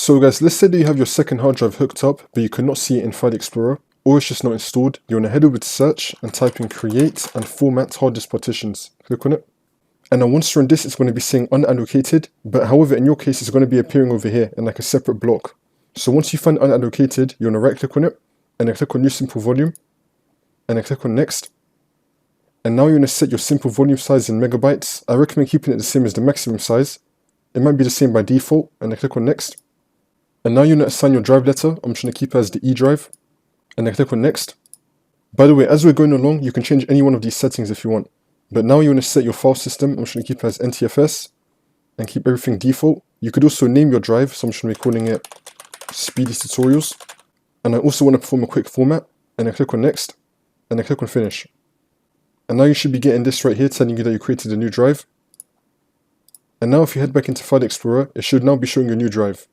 So guys, let's say that you have your second hard drive hooked up, but you cannot see it in File Explorer, or it's just not installed. You want to head over to search and type in create and format hard disk partitions. Click on it. And now once you're on this, it's going to be saying unallocated, but however, in your case, it's going to be appearing over here in like a separate block. So once you find unallocated, you want to right click on it, and then click on new simple volume, and then click on next. And now you want to set your simple volume size in megabytes. I recommend keeping it the same as the maximum size. It might be the same by default, and then click on next. And now you want to assign your drive letter. I'm just going to keep it as the E drive, and then click on next. By the way, as we're going along, you can change any one of these settings if you want. But now you want to set your file system. I'm just going to keep it as NTFS and keep everything default. You could also name your drive, so I'm just going to be calling it Speedy Tutorials. And I also want to perform a quick format, and then click on next, and then click on finish. And now you should be getting this right here telling you that you created a new drive. And now if you head back into File Explorer, it should now be showing your new drive.